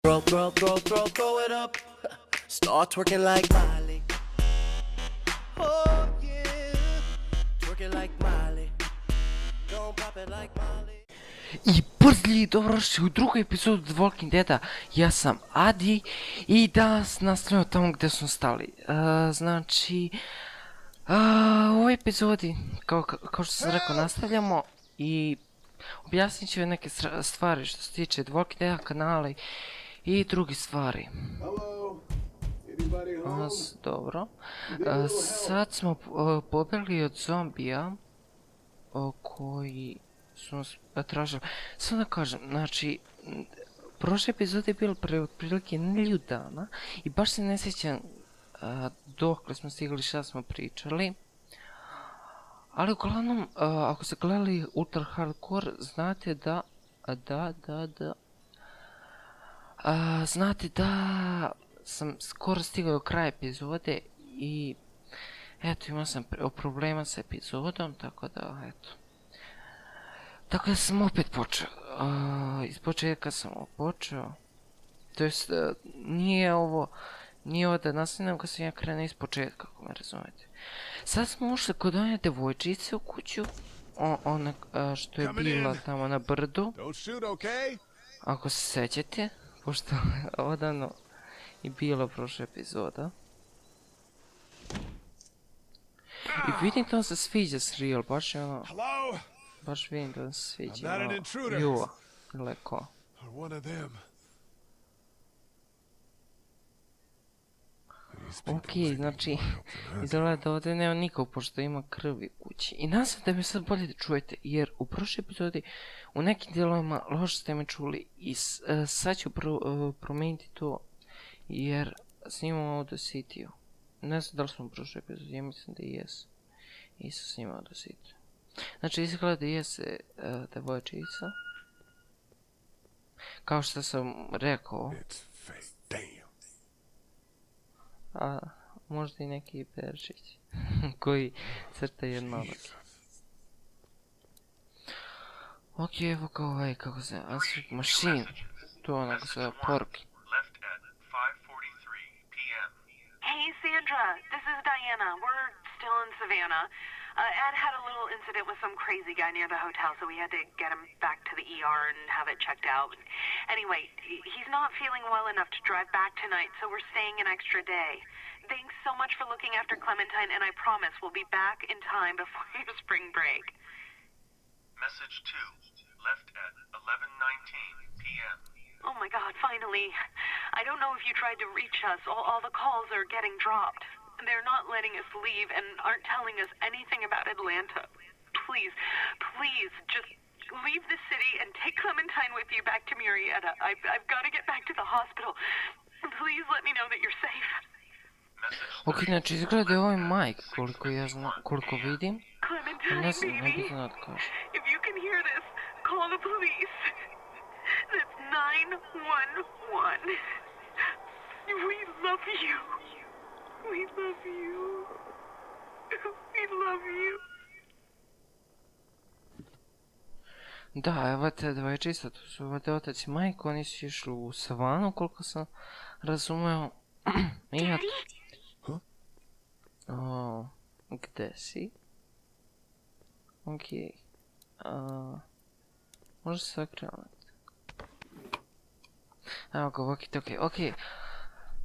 Throw it up. Start twerking like Miley. Oh yeah, twerking like Miley. Don't pop it like Miley. I brzli dobrodošli u drugu epizodu The Walking Deada. Ja sam Adi i danas nastavljamo tamo gdje smo stali. Znači, u ovoj epizodi, kao što sam rekao, nastavljamo i objasnit ću neke stvari što se tiče The Walking Deada kanala i drugi stvari. Dobro. Sad smo pobjegli od zombija koji su nas tražili. Samo da kažem, znači, prošle epizode je bilo pre otprilike nedelju dana i baš se ne sjećam dokle smo stigli, šta smo pričali. Ali uglavnom, ako ste gledali Ultra Hardcore, znate znate da sam skoro stigao do kraja epizode i eto, imao sam problema s epizodom, tako da eto. Tako da sam opet počeo, iz početka sam počeo, to jest nije ovo da nastavljam kad sam ja krenuo iz početka, ako me razumete. Sad smo ušli kod one devojčice u kuću, ona što je bila tamo na brdu, ako se sećate, pošto odavno je bila prošla epizoda. I vidim da on se sviđa s Real, baš je ono... Baš vidim da se sviđa Jua, leko. Okej, znači, izgleda da ovdje nema nikog, pošto ima krvi u kući. I nadam se da me sad bolje da čujete, jer u prošloj epizodi u nekim dijelovima loše ste me čuli i sad ću promijeniti to, jer snimamo Audacity-u. Ne znam da li smo u prošloj epizodi, ja mislim da i jesu. I sam snimao Audacity. Znači, izgleda da jeste devojčica. Kao što sam rekao. A možda i neki perčić koji crta jednoroki. Ok, evo kao ovaj, kako se Answering Machine. To je onako se poruki. Hey Sandra, this is Diana. We're still in Savannah. Ed had a little incident with some crazy guy near the hotel, so we had to get him back to the ER and have it checked out. Anyway, he's not feeling well enough to drive back tonight, so we're staying an extra day. Thanks so much for looking after Clementine, and I promise we'll be back in time before your spring break. Message 2, left at 11:19 p.m. Oh my god, finally. I don't know if you tried to reach us. All the calls are getting dropped. They're not letting us leave and aren't telling us anything about Atlanta. Please, please, just leave the city and take Clementine with you back to Murrieta. I've got to get back to the hospital. Please let me know that you're safe. Ok, znači izgleda da je ovaj Mike, koliko ja znam, koliko vidim. Clementine, Ne znam, ne baby. bih znao da kažem. If you can hear this, call the police. That's 911. We love you. We love you. We love you. Da, evo te devojčica, to su ovdje otac i majka, oni su išli u savanu, koliko sam razumeo. I ja... Gde si? Okej. Može se okrenuti. Evo ga, okej.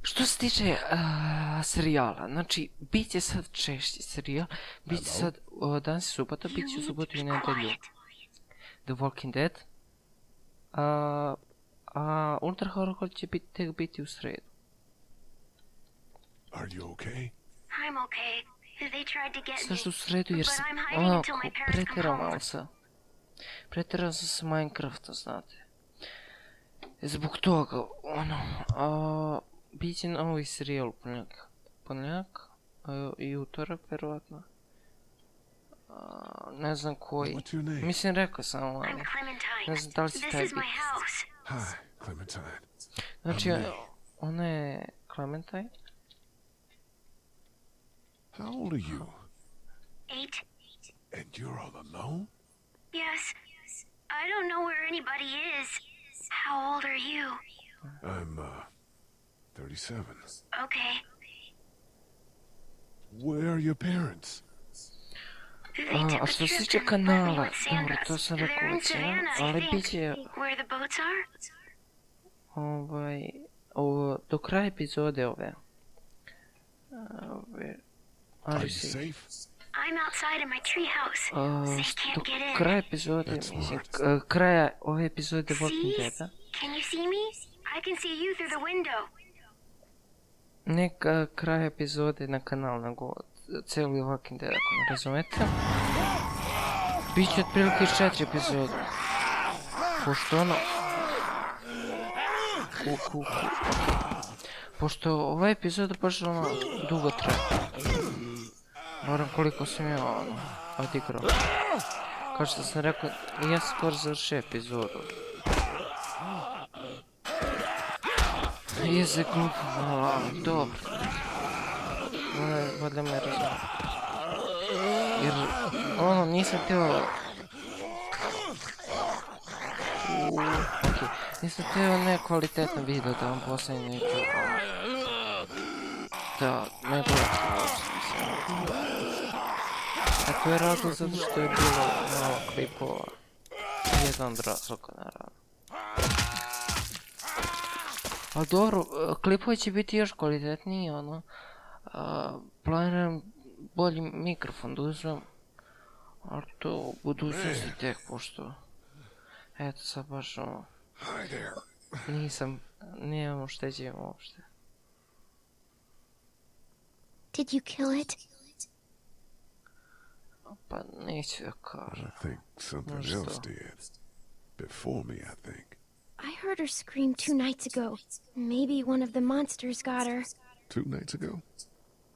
Što se tiče serijala, znači, bit će sad češći serijal, bit će sad danas i subota, bit će u subotu i nedelju The Walking Dead, a Ultra Hardcore će tek biti u sredu. Are you okay? I'm okay. They tried to get me, Zašto u sredu, jer but sam I'm hiding until my parents come home. Preterao sam sa Minecraftom, znate. Zbog toga, bit će novi serijal ponedjeljak i utorak, verovatno. Ne znam koji. Mislim, rekao sam vam. I'm Clementine. Ne znam da li će This taj is my biti. house. Hi, Clementine. Znači, ona je Clementine. How old are you? 8. And you're all alone? Yes. I don't know where anybody is. How old are you? I'm 37. Okay. Where are your parents? They took A a što se trip tiče to kanala, Farma with dobro, to Sandra's. sam They're rekao in već, ja, Savannah, I ali think. bit će, Where the boats are? do kraja epizode ove. Are Ali you si, safe? I'm outside in my treehouse. They do can't get in. kraja epizode, That's mislim, smart. kraja ove epizode Walking See? Deada, Can you see me? I can see you through the window. ne kraja epizode na kanal, nego cijeli Walking Dead, ako ne razumete. Biće otprilike 4 epizode. Pošto ono... Pošto ova epizoda baš ono dugo traje. Moram koliko sam ja ono odigrao. Kao što sam rekao, ja sam skoro završio epizodu. Jezik glupo, dobro. Valjda me razumije. Jer ono nisam htio... Okej, nisam htio nekvalitetno video da vam postavim neću... Da, ne gledati uopšte, mislim. Tako je razlog zato što je bilo malo klipova. Jedan od razloga, naravno. Ali dobro, klipovi će biti još kvalitetniji, ono. Planiram bolji mikrofon da uzmem. Ali to u budućnosti tek, pošto... Eto sad baš ono... Hi there. Nemam ušteđenja uopšte. Did you kill it? Pa neću da kažem. I think something Where's else the- did. Before me, I think. I heard her scream 2 nights ago. Maybe one of the monsters got her. 2 nights ago?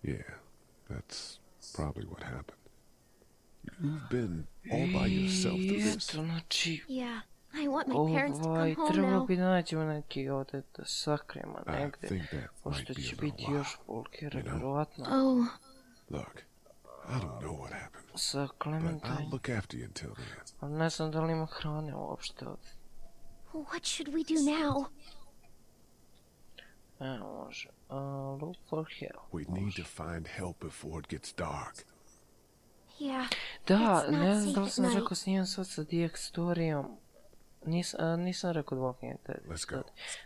Yeah, that's probably what happened. You've been all by yourself through this? Eto, znači... Yeah, I want my parents to come home trebalo now. bi nađemo neki ovdje da sakrijemo I negdje. think that Pošto might be će a biti little još wild. folkera, you know? vjerovatno. Oh, Look, I don't know what happened, Sa but Clementine. I'll look after you until then. Ali ne znam da li ima hrane uopšte ovdje. what should we do now? Može. Look for help. We need to find help before it gets dark. Yeah, Da, It's not ne znam da li safe sam at rekao night. snimam sad sa Dijekstorijom. Nisam rekao od Walking Dead. Let's go.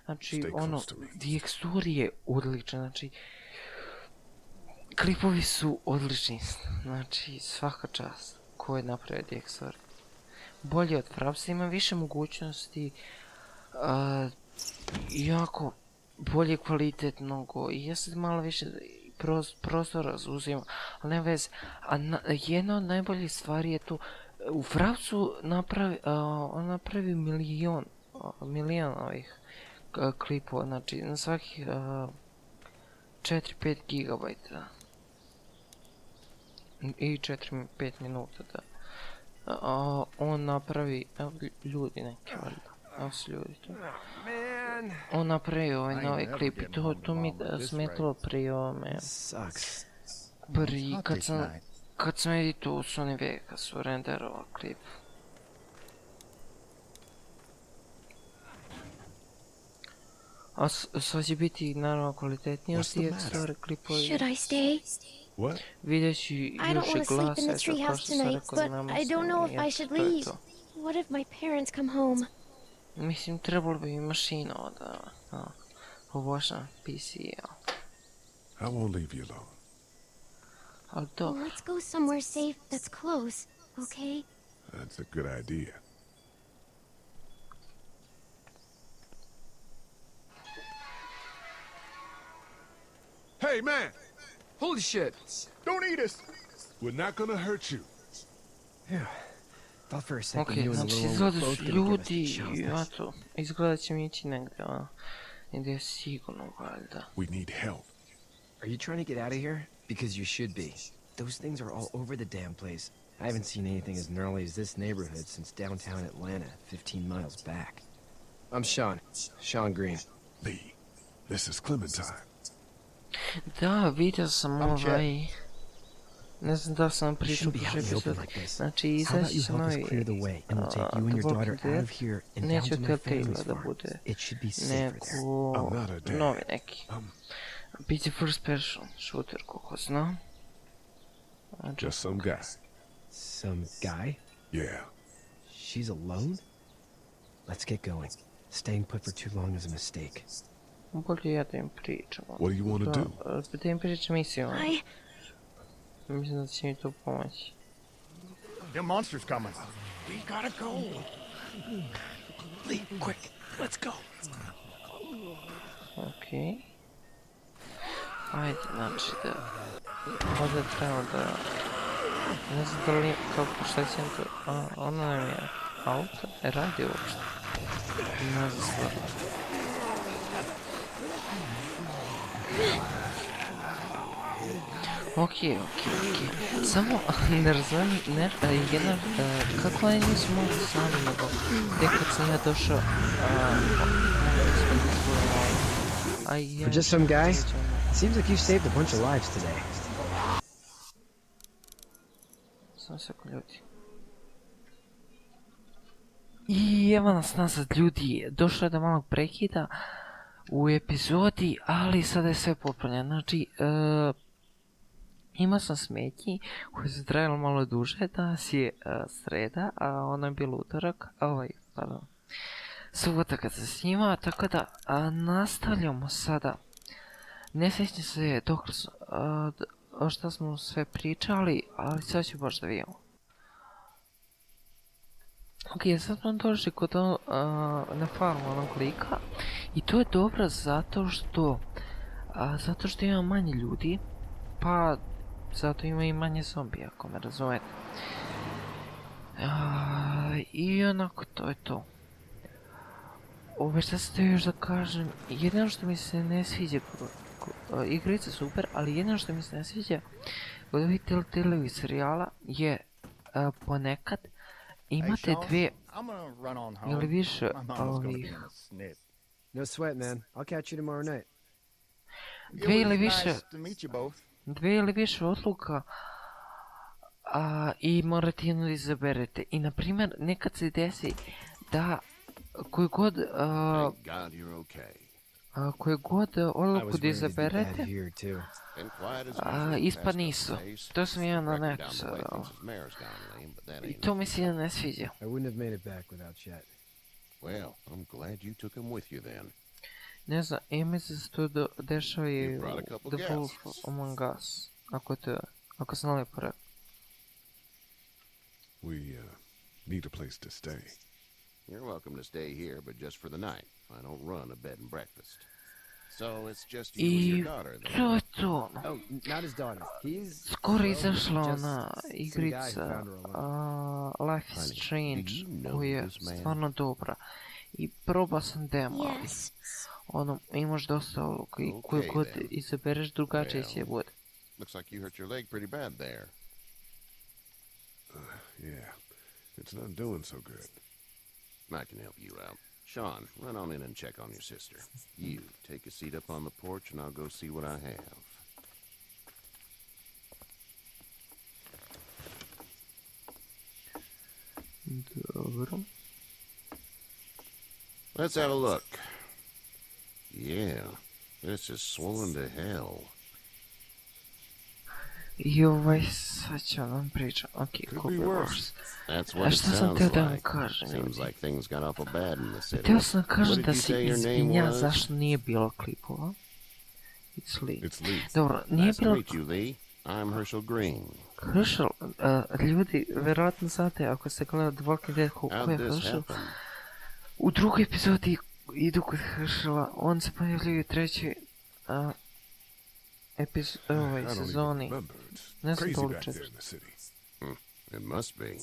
Znači, Stay ono, close to me. Dijekstory je odličan, znači... Klipovi su odlični, znači svaka čast ko je napravio Dijekstory. Bolje od Frapsa, ima više mogućnosti, jako bolje kvalitetnog i ja sad malo više prostora uzimam, ali ne veze. A jedna od najboljih stvari je tu, u Frapsu on napravi milion ovih klipova, znači na svakih 4-5 gigabajta i 4-5 minuta, da. On napravi, evo ljudi neki valjda, evo su ljudi tu. On napravi ovaj novi klip i to mi smetalo pri ovome, kad sam editao u S1E2 kad su renderovali klip. A sad će biti naravno kvalitetnije od tih ekstra klipovi. Should I stay? What? Vidjet ću I don't još i want to sleep in the glasa, kao treehouse što sam tonight, rekao but da nama I don't know if I should leave. What if my parents come home? Mislim, trebalo bi mi mašina da poboljšam PC, ja. I won't leave you alone. Ali dobro. Let's go somewhere safe that's close, okay? That's a good idea. Hey, man! Holy shit! Don't eat us! We're not gonna hurt you. Yeah. Thought for a second Okej, you and the znači little one izgleda were su both gonna give us ljudi chills. i eto, izgleda će mi ići negdje, negdje sigurno valjda. We need help. Are you trying to get out of here? Because you should be. Those things are all over the damn place. I haven't seen anything as gnarly as this neighborhood since downtown Atlanta, 15 miles back. I'm Sean Green. Lee, this is Clementine. Da, vidio sam Ne znam da sam pričao Shouldn't be prošle out in the open epizode. like this. Znači, How about izaći you će help us novi clear the way, and we'll take you and The your daughter Walking out of Dead. here and down Neće to od my Telltale family's da farm. bude It should be safer there. neko I'm not a dad. novi neki. Biće first person shooter, koliko znam. Just some guy. Some guy? Yeah. She's alone? Let's get going. Staying put for too long is a mistake. Bolje ja da im pričam. What do you want to do? Da im pričam misiju. I... Mislim da će mi to pomoći. Them monsters coming. We gotta go. Lee, quick, let's go. Okej. Ajde, znači da... Ovdje treba da... Ne znam da li... Kako šta će to... Ono nam je... Auto? Radi uopšte. Ne znam stvarno. Okej. Samo ne razumijem, jedna, kako oni nisu mogli sami, nego tek kad sam ja došao, For just some guy, it seems like you've saved a bunch of lives today. Samo seko ljudi. I evo nas nazad ljudi, došlo je do malog prekida u epizodi, ali sada je sve popravljeno. Znači, imao sam smetnji koje su trajalo malo duže, danas je sreda, a ono je bilo utorak, subota kad se snima, tako da nastavljamo sada. Ne sjećam se dok o šta smo sve pričali, ali sad ću baš da vidimo. Ok, sad smo došli kod na farmu onog lika i to je dobro zato što ima manje ljudi, pa zato ima i manje zombija, ako me razumete. I onako to je to. Ove šta se to još da kažem, jedino što mi se ne sviđa, igrice super, ali jedino što mi se ne sviđa kod ovih Telltale serijala je ponekad imate dve ili više ovih... No sweat, man. I'll catch you tomorrow night. Dve ili više odluka i morate jednu izaberete. I na primjer nekad se desi da koju god odluku da izaberete ispadne isto. To sam ja na netu sada. I to mi se ne sviđa. Ne znam, ime se to dešava i u The Wolf Among Us. Ako sam lepo rekao. We need a place to stay. You're welcome to stay here, but just for the night. I don't run a bed and breakfast. So it's just you and your daughter then. To je to. Oh, not his daughter. He's... Skoro izašla ona igrica Life is Strange, koja je stvarno dobra. I probao sam demo, ali ono, imaš dosta odluka i koju god izabereš drugačije će bude. Looks like you hurt your leg pretty bad there. Yeah, it's not doing so good. I can help you out. Sean, run on in and check on your sister. You, take a seat up on the porch and I'll go see what I have. Dobro. Let's have a look. Yeah, this is swollen to hell. I sad ću vam pričam. Okej, Could be worse. That's what A it šta sam sounds teo da vam like. kažem? Seems like things got awful bad in the city. Teo sam kažem What da did you se say your name izvinja was? zašto nije bilo klipova. It's Lee. It's Lee. Dobro, nije Nice to bilo... meet you, Lee. I'm Herschel Green. Heršel, ljudi, verovatno znate, ako ste gledali The Walking Dead, ko How'd je this Heršel. happen? U drugoj epizodi idu kod Heršela, on se pojavljuje u trećoj sezoni. Ne znam toliko često. It must be.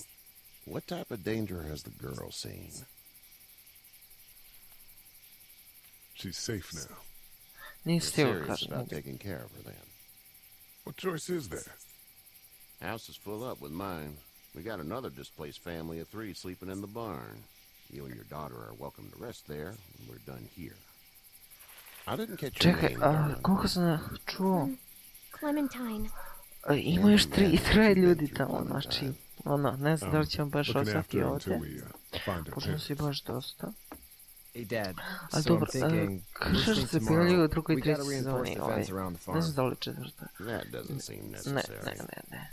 What type of danger has the girl seen? She's safe now. Nije You're stio serious kažem. about taking care of her then? What choice is there? House is full up with mine. We got another displaced family of 3 sleeping in the barn. You and your daughter are welcome to rest there when we're done here. I didn't catch your Čekaj, name, darling. koliko sam čuo, Clementine. Ima još troje ljudi tamo, znači, ono, ne znam da li ćemo baš Looking ostati after until ovdje, we find our pošto nas je parents. baš dosta. Hey, Dad. Ali So I'm dobro, thinking, kršaš first thing se pojavljaju u tomorrow, drugoj we trećoj gotta reinforce sezoni, the fence around the ne znam farm. da li četvrta. That doesn't seem Ne, necessary. ne.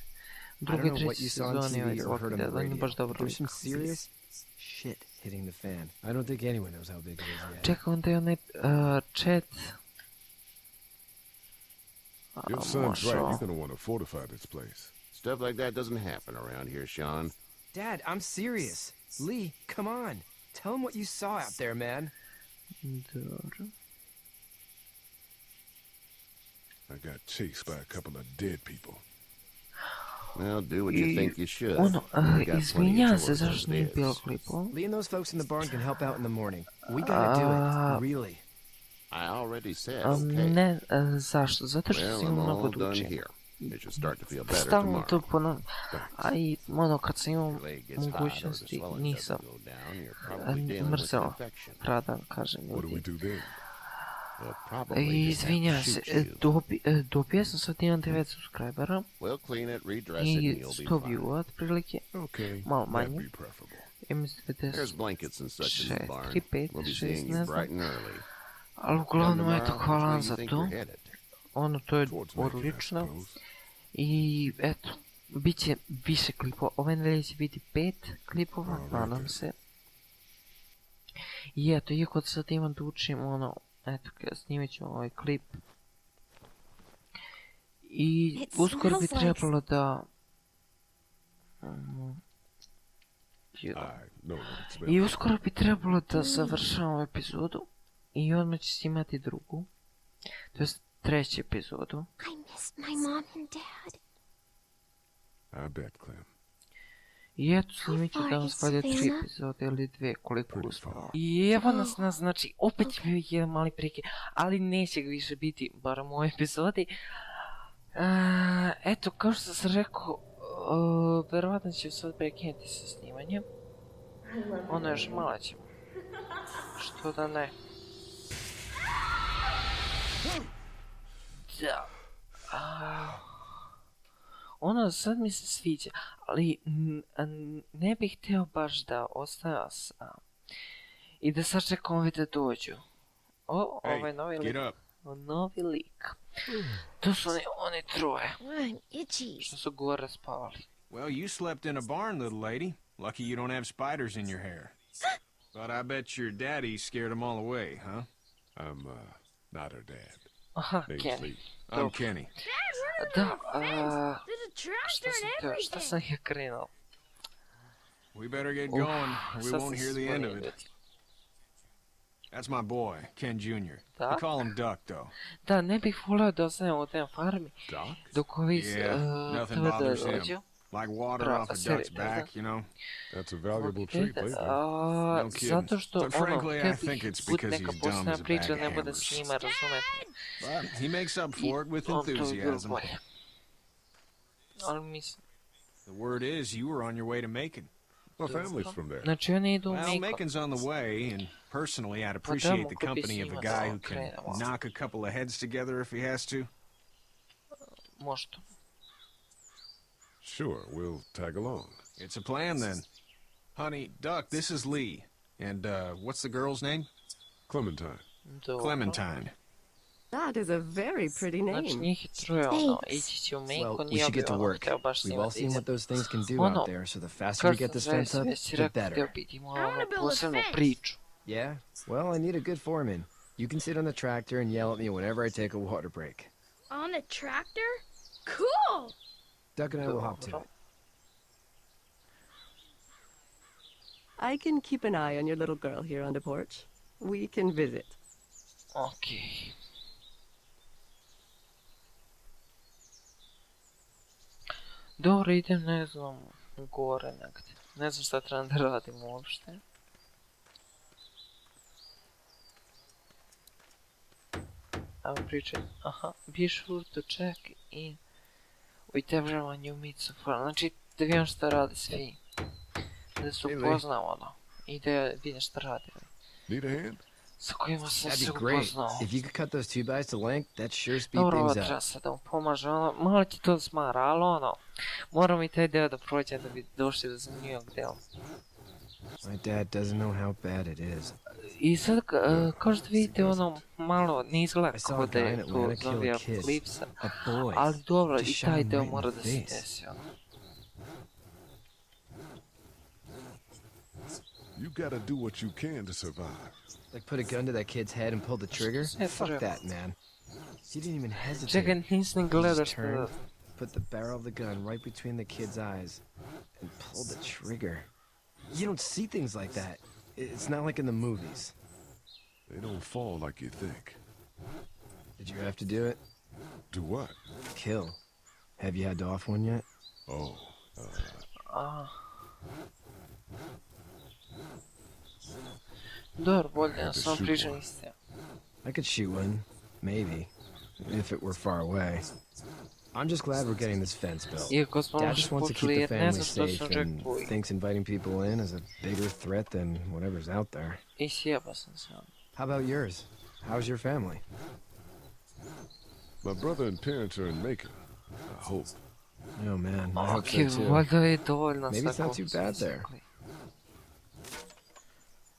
I Druge don't know what treće you saw on sezoni TV or heard on the on je radio. baš dobro There's some lik. serious shit hitting the fan. I don't think anyone knows how big it is yet. Čekaj, onda je onaj chat. Your son's right. You're gonna want to fortify this place. Stuff like that doesn't happen around here, Sean. Dad, I'm serious. Lee, come on. Tell him what you saw out there, man. Dobro. I got chased by a couple of dead people. Well, do what you think you should. Ono, We got plenty of izvinjam se chores zašto as nije it bilo is. klipova. Lee and those folks in the barn can help out in the morning. We gotta do it. Really. I already said okay. Ne, zašto? Zato što Well, si I'm imao mnogo all done duče. here. It should start to feel better Stalno to tomorrow. ponavljam. A i ono, kad sam imao Your leg gets hot or the mogućnosti, swelling nisam doesn't go down, you're probably dealing with mrzela infection. radan, kažem What do we ljudi. do then? We'll probably just have to Izvinjam se, shoot you. dobio sam sad imam 9 subscribera We'll clean it, redress it, i and you'll be 100 fine. viewa otprilike, Okay, malo that'd manje. be preferable. There's blankets and such in the 6, barn. 3, 5, We'll be 6, seeing ne you znam. bright and early. Ali Come uglavnom, eto, tomorrow, hvala which way vam you za think to. you're headed? Ono, to je Towards Macon, I odlično. suppose. I eto, bit će više klipova. Ove nedelje će biti 5 klipova, Alright nadam then. se. I eto, iako sad imam da učim, ono, eto, snimat ću ovaj klip. I It uskoro bi smells like trebalo da... I know what it I smells. uskoro bi trebalo da završavam epizodu. I odmah ću snimati drugu. To jest treću epizodu. I miss my mom and dad. I bet, Clem. I eto, snimit ću far danas is valjda 3 Savannah? epizode ili 2, koliko Pretty uspava. far. I evo nas, znači, opet će bio jedan mali prekid, ali neće ga više biti, barem u ovoj epizodi. Eto, kao što sam rekao, verovatno ću sad prekinuti sa snimanjem. Ono još malo ćemo. Što da ne. Da. Ono sad mi se sviđa, ali ne bih htio baš da ostaja i da sad čekam ovi da dođu. Ovaj novi lik. Novi lik. To su oni troje, I'm itchy. što su gore spavali. Well, you slept in a barn, little lady. Lucky you don't have spiders in your hair. But I bet your daddy scared them all away, huh? I'm, not her dad. Aha, Name's Kenny. Lee. I'm Kenny. Da, There's a tractor and šta everything. sam ja krenuo? We better get going, or we Sad won't sam hear se the end of zbunio. it. That's my boy, Ken Jr. Da? We call him Duck, though. Da, ne bih volio da ostanem u tem farmi, Doc? dok ovi Yeah, nothing tvrde bothers him. dođu. Like water Bro, off a seriously, duck's back, you know? That's a valuable Ok, trait lately. No kidding. zato što But ono, frankly, htio I think bih it's budi because neka he's dumb posebna as a priča, bag ne of bude s hammers. njima, razumete? But he makes up for it with On to bi bilo enthusiasm. bolje. Ali mislim, The word is you were on your way to Macon. My family's from there. znači oni idu u Well, Macon. Macon's on the way, and personally, I'd da, appreciate the mogu bi company s of a njima guy da who can okrenemo. knock a couple of heads together if he has to. Možda. Sure, we'll tag along. It's a plan, then. Honey, Duck, this is Lee. And, what's the girl's name? Clementine. Dobro. Clementine. That is a very pretty Znači name. njih je troje, ono, Thanks. ići će u Well, Macon we i ja should bi get to ono, work. htio baš We've all snimati seen iza. what those things can do Ono, out there, so the faster kao we što get this sam fence up, već the rekao, htio better. bi imao I wanna ono, build a posebnu fence. priču. Yeah? Well, I need a good foreman. You can sit on the tractor and yell at me whenever I take a water break. On the tractor? Cool! Duck and I will hop to Dobro. it. I can keep an eye on your little girl here on the porch. We can visit. Okej. Dobro, idem, ne znam, gore negdje. Ne znam šta trebam da radim uopšte. Evo pričaj, aha, be sure to check in with everyone you meet so far. Znači, da vidim šta rade svi. Da se Hey, Lee. upoznam, ono. I da vidim šta rade. Need a hand? sa kojima sam That'd se be great. upoznao. If you could cut those 2 bys to length, that'd sure speed Dobro, ovo things treba up. sad da mu pomaže, malo ti to smara, ali moram i taj deo da prođem da bi došli do zanimljivog dela. My dad doesn't know how bad it is. I sad, kao što vidite, malo ne izgleda I saw kao a da guy in je to Atlanta kill novi a kid. apokalipsa, A boy. ali dobro, Just i shot taj him deo right in mora the da se face. desi, You gotta do what you can to survive. Like put a gun to that kid's head and pull the trigger? Fuck that, man. He didn't even hesitate. Čekaj, nisam He gledao just što turned, put the barrel of the gun right between the kid's eyes, and pulled the trigger. You don't see things like that. It's not like in the movies. They don't fall like you think. Did you have to do it? Do what? Kill. Have you had to off one yet? Oh, Dobro, bolje, ja sam pričam istinu. I could shoot one, maybe, if it were far away. I'm just glad we're getting this fence built. Iako smo Dad loše just wants to počeli, keep the jer ne family znam što safe sam and rekao. thinks inviting people in is a bigger threat than whatever's out there. I sjeba sam se. How about yours? How's your family? my brother and parents are in Macon. I hope. Oh man, I hope Ok, so too. valjda je dovoljno Maybe it's sa not too bad there.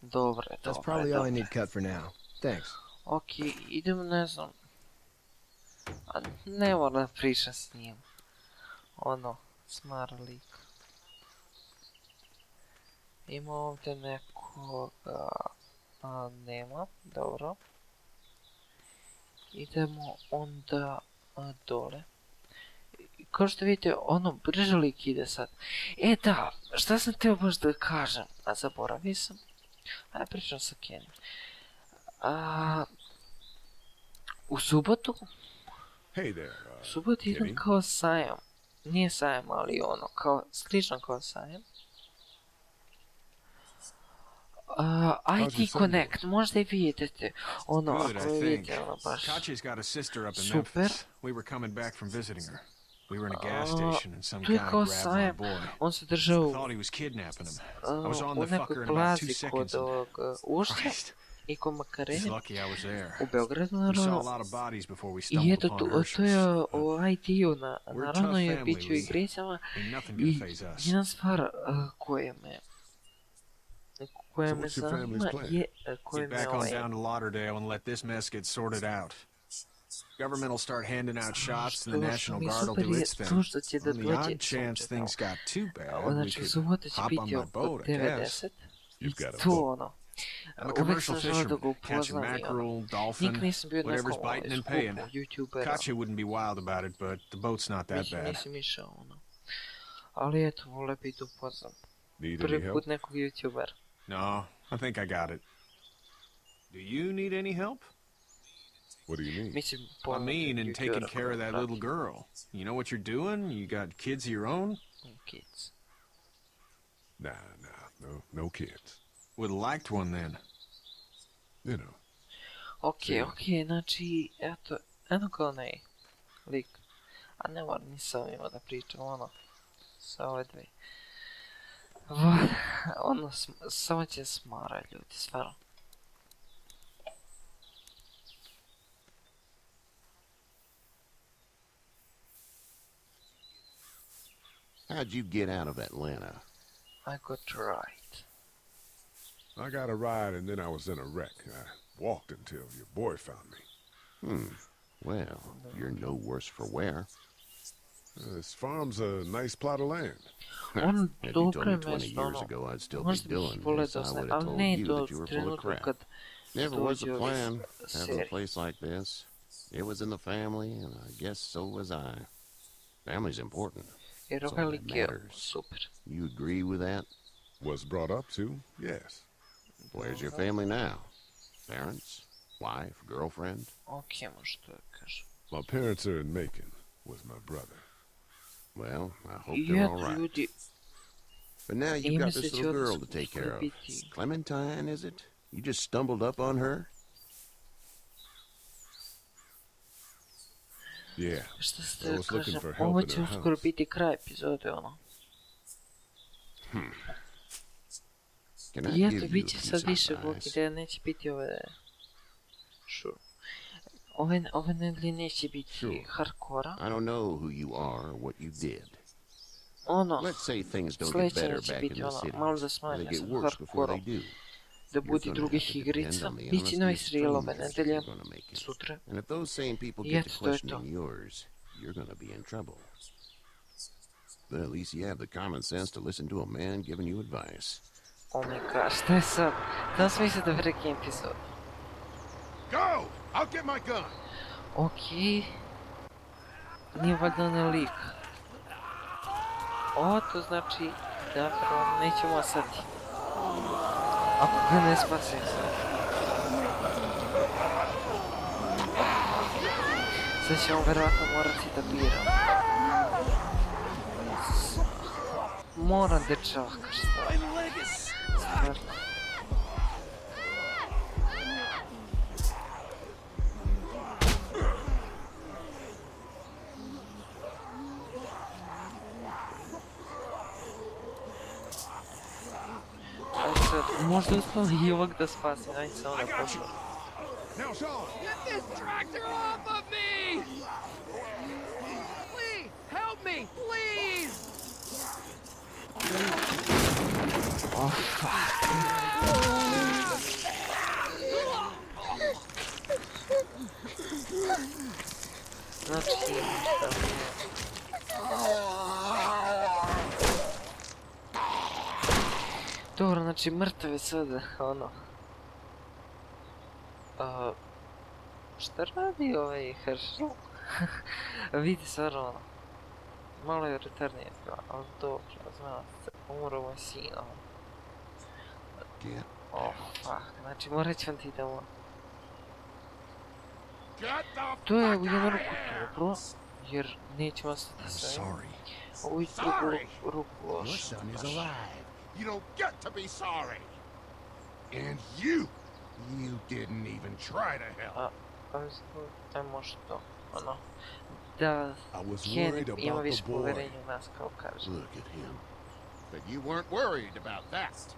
Dobre, That's probably all I need cut for now. Thanks. Ok, idemo, ne znam. A ne moram da pričam s njim. Smara lik. Ima ovdje nekoga... nema, dobro. Idemo onda dole. Kao što vidite, brže lik ide sad. E da, šta sam teo baš da kažem, a zaboravio sam. Ajde pričam sa Kenim. U subotu? Hey there, U subotu idem Kenny. kao sajam. Nije sajam, ali kao, slično kao sajam. IT Connect, možda i vidite. Good, Ako I think. vidite, baš Kachi's got a sister up in super. Memphis. We were coming back from visiting her. We were in a gas station and some Tu je guy kao grabbed my sajam. boy. On se držao I thought he was kidnapping him. I was on u the nekoj fucker in about 2 plazi kod seconds. ovog ušća Christ, i kod it's Makarenja lucky I was there. u Beogradu, We saw a naravno. lot of bodies before we I stumbled eto, upon to je Heršel's. o IT-u, naravno je family, bit ću Lee. igricama. Ain't nothing I gonna faze us. jedna stvar koja me what's your family's zanima plan? je koja Get me back on down to Lauderdale and let this mess get sorted out. Government will start handing out shots and the National Guard will do its thing. to što će da On the dođe odd chance things got too bad, we znači could subota će hop on biti my oko boat, I guess. 90 i You've got a to boat. I'm a uvek commercial sam želeo da ga fisherman, catching upoznam i mackerel, dolphin, nikad nisam bio whatever's nekom biting and paying. skupu youtubera. Kachi wouldn't be wild about it, but the boat's not that bad. Nisam išao ali eto, vole bi da upoznam Need any prvi help? put nekog youtubera. No, I think I got it. Do you need any help? What do you mean? Mislim, I mean, in taking care of that little girl. You know what you're doing? You got kids of your own? Kids. Nah, no kids. Would have liked one then. You know. Ok, znači, eto kao onaj lik. A ne moram ni sa ovima da pričam, sa ove dve. Samo će smara ljudi, stvarno. How'd you get out of Atlanta? I got a ride. I got a ride and then I was in a wreck. I walked until your boy found me. Well, you're no worse for wear. This farm's a nice plot of land. On Had you told dobro me je 20 mesto, years ago I'd still be možda bih doing volio this, da I ostane, would have ali told ne you do that you were full of trenutka crap. kad Never was dođe the ove plan, having a serije. place like this. It was in the family, and I guess so was I. Family's important. Jer That's ovaj all that lik je matters. super. You agree with that? Was brought up to, yes. Where's your family now? Parents? Wife? Girlfriend? Ok, može to da kažem. My parents are in Macon with my brother. Well, I hope I they're eto all right. ljudi, But now I you've got misle this će little girl odnosno to take care of. biti. Clementine, is it? You just stumbled up on her? Yeah. Šta I ste was looking kažem, for help ovo in će her uskoro house. biti kraj epizode, Can I I give eto, you bit a će piece sad of više advice? ideja, neće biti ove Sure. Ove nedelje neće biti hardkora. I don't know who you are or what you did. Ono, Let's say things don't get sljedeće better neće back in biti the ono, city. malo da They smanje get sa worse before they hardkorom. do. Da budi drugih igrica. Biće novi serial ove nedelje, sutra. And if those same people I get to eto, to je to. questioning yours, you're gonna be in trouble. But at least you have the common sense to listen to a man giving you advice. Oh my god, šta je sad? Da smo mislili da vreki epizod. Go! I'll get my gun! Okej. Nije valjda onaj lik. O, to znači da prvo nećemo ostati. Ako ga ne spasim sad. Sad ćemo verovatno morati da biramo. Moram dečaka, šta? Stvarno. Možda uspala i ovog da spasim, ajde samo da počnu. Now, Sean! Get this tractor off of me! Please, help me, please! Oh, fuck. Znači, šta mi je? Dobro, znači mrtav je sada, ono. Šta radi ovaj Heršel? Vidi stvarno ono. Malo je retardnije bio, ali dobro, znam se, umro moj sin, ono. Oh, fuck, znači morat ću vam ti idemo. To je u jednu ruku dobro, jer nećemo ostati sve. Ovu drugu ruku loš. You don't get to be sorry. And you didn't even try to help. Ajmo što, ono, da Ken ima više poverenja u nas, kao kaže. Look at him. But you weren't worried about that.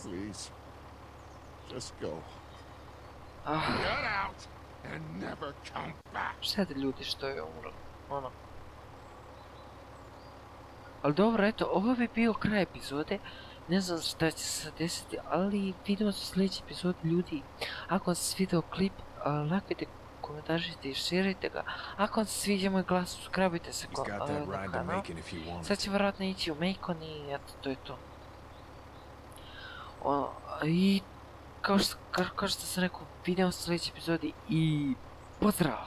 Please, just go. Get out and never come back. Šta da ljudi što je umro, ono. Ali dobro, eto, ovo bi bio kraj epizode. Ne znam šta će se desiti, ali vidimo se u sljedeći epizod, ljudi. Ako vam se svidio klip, lajkujte, komentarisite i sherujte ga. Ako vam se sviđa moj glas, subscribeujte se na kanal. Sad će vjerojatno ići u Macon i eto, to je to. I kao što sam rekao, vidimo se u sljedećoj epizodi i pozdrav!